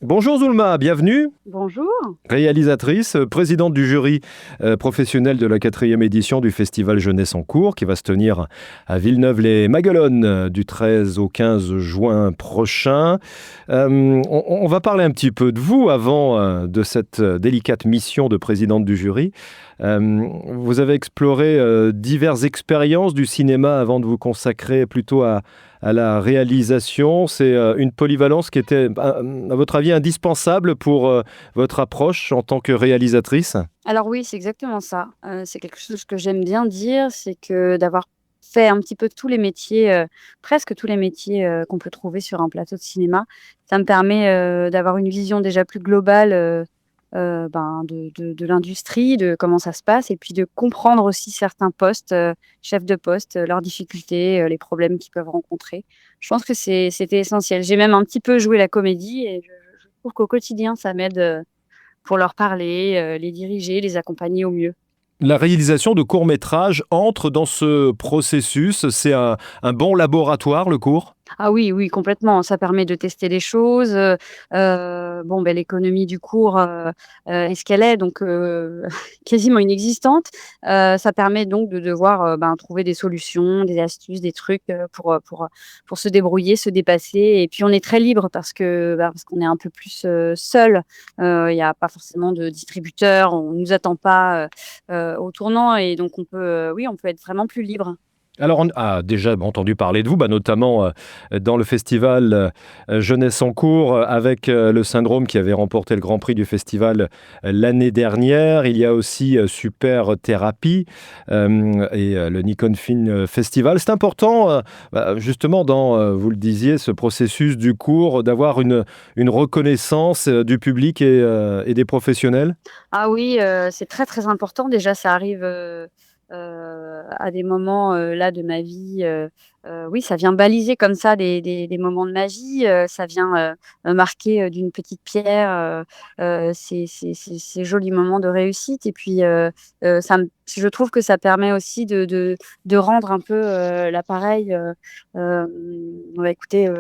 Bonjour Zulma, bienvenue. Bonjour. Réalisatrice, présidente du jury professionnel de la 4e édition du Festival Jeunesse en cours qui va se tenir à Villeneuve-les-Maguelones du 13 au 15 juin prochain. On va parler un petit peu de vous avant de cette délicate mission de présidente du jury. Vous avez exploré diverses expériences du cinéma avant de vous consacrer plutôt à la réalisation. C'est une polyvalence qui était, à votre avis, indispensable pour votre approche en tant que réalisatrice? Alors oui, c'est exactement ça. C'est quelque chose que j'aime bien dire, c'est que d'avoir fait un petit peu tous les métiers, presque tous les métiers, qu'on peut trouver sur un plateau de cinéma, ça me permet, d'avoir une vision déjà plus globale, de l'industrie, de comment ça se passe et puis de comprendre aussi certains postes, chefs de poste, leurs difficultés, les problèmes qu'ils peuvent rencontrer. Je pense que c'était essentiel. J'ai même un petit peu joué la comédie et je trouve qu'au quotidien, ça m'aide, pour leur parler, les diriger, les accompagner au mieux. La réalisation de courts-métrages entre dans ce processus. C'est un bon laboratoire, le cours? Ah oui, oui, complètement. Ça permet de tester des choses, bon, beh, l'économie du cours, est ce qu'elle est, donc quasiment inexistante. Ça permet donc de devoir, trouver des solutions, des astuces, des trucs, pour se débrouiller, se dépasser et puis on est très libre parce qu'on est un peu plus, seul. Il y a pas forcément de distributeur, on nous attend pas, au tournant et donc oui, on peut être vraiment plus libre. Alors, on a déjà entendu parler de vous, notamment dans le festival Jeunesse en cours, avec le syndrome qui avait remporté le Grand Prix du festival l'année dernière. Il y a aussi Super Thérapie et le Nikon Film Festival. C'est important, justement, dans, vous le disiez, ce processus du cours, d'avoir une reconnaissance du public et des professionnels. Ah oui, c'est très, très important. Déjà, ça arrive, à des moments, là, de ma vie, oui, ça vient baliser comme ça des moments de magie, ça vient, marquer, d'une petite pierre, ces jolis moments de réussite et puis, je trouve que ça permet aussi de rendre un peu, l'appareil, écoutez,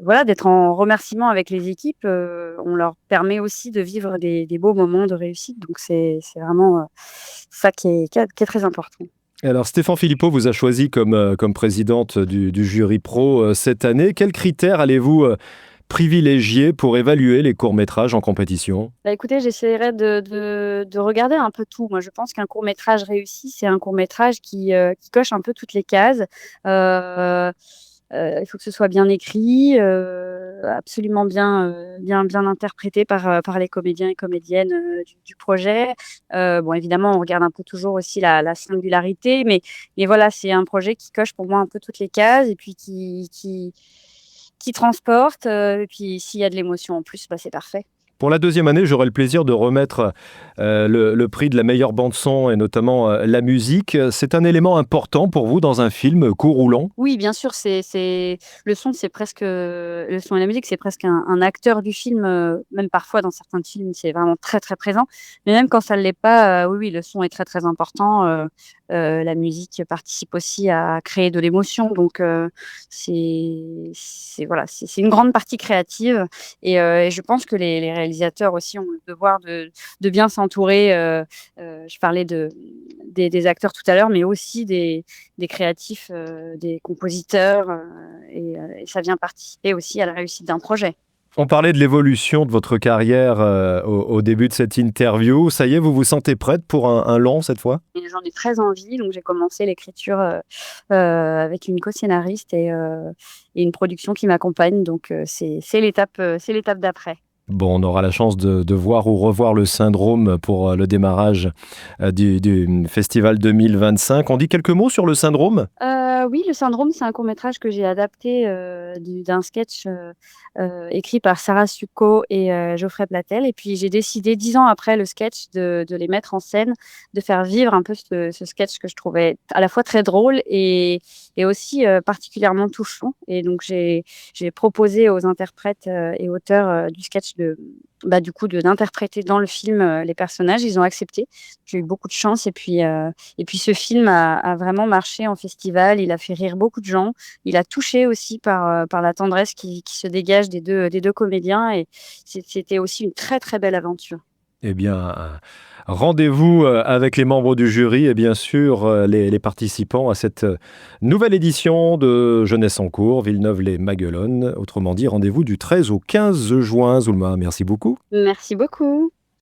voilà, d'être en remerciement avec les équipes, on leur permet aussi de vivre des beaux moments de réussite, donc c'est vraiment, ça qui est très important. Alors, Stéphane Philippot vous a choisi comme présidente du jury pro cette année. Quels critères allez-vous privilégier pour évaluer les courts-métrages en compétition? Bah, écoutez, j'essaierai de regarder un peu tout. Moi, je pense qu'un court métrage réussi, c'est un court métrage qui coche un peu toutes les cases. Heu il faut que ce soit bien écrit, absolument bien interprété par les comédiens et comédiennes, du projet. Bon, évidemment, on regarde un peu toujours aussi la singularité, mais voilà, c'est un projet qui coche pour moi un peu toutes les cases et puis qui transporte, et puis s'il y a de l'émotion en plus, bah, c'est parfait. Pour la deuxième année, j'aurai le plaisir de remettre le prix de la meilleure bande-son et notamment la musique. C'est un élément important pour vous dans un film court ou long? Oui, bien sûr, c'est le son, c'est presque, le son et la musique, c'est presque un acteur du film, même parfois dans certains films, c'est vraiment très, très présent. Mais même quand ça ne l'est pas, oui, oui, le son est très, très important, la musique participe aussi à créer de l'émotion donc c'est voilà, c'est une grande partie créative et je pense que les réalisateurs aussi ont le devoir de bien s'entourer, je parlais des acteurs tout à l'heure, mais aussi des créatifs, des compositeurs, et ça vient participer aussi à la réussite d'un projet. On parlait de l'évolution de votre carrière au début de cette interview. Ça y est, vous vous sentez prête pour un long cette fois? Et j'en ai très envie, donc j'ai commencé l'écriture, avec une co-scénariste et une production qui m'accompagne, donc c'est l'étape d'après. Bon, on aura la chance de voir ou revoir le syndrome pour le démarrage du festival 2025. On dit quelques mots sur le syndrome? Oui, Le Syndrome, c'est un court métrage que j'ai adapté, d'un sketch, écrit par Sarah Succo et Geoffrey Platel et puis j'ai décidé 10 ans après le sketch de les mettre en scène, de faire vivre un peu ce sketch que je trouvais à la fois très drôle et aussi, particulièrement touchant et donc j'ai proposé aux interprètes, et auteurs, du sketch du coup, d'interpréter dans le film les personnages. Ils ont accepté. J'ai eu beaucoup de chance. Et puis ce film a vraiment marché en festival. Il a fait rire beaucoup de gens. Il a touché aussi par la tendresse qui se dégage des deux comédiens. Et c'était aussi une très, très belle aventure. Eh bien, rendez-vous avec les membres du jury et bien sûr les participants à cette nouvelle édition de Jeunesse en cours, Villeneuve-les-Maguelones. Autrement dit, rendez-vous du 13 au 15 juin. Zulma, merci beaucoup. Merci beaucoup.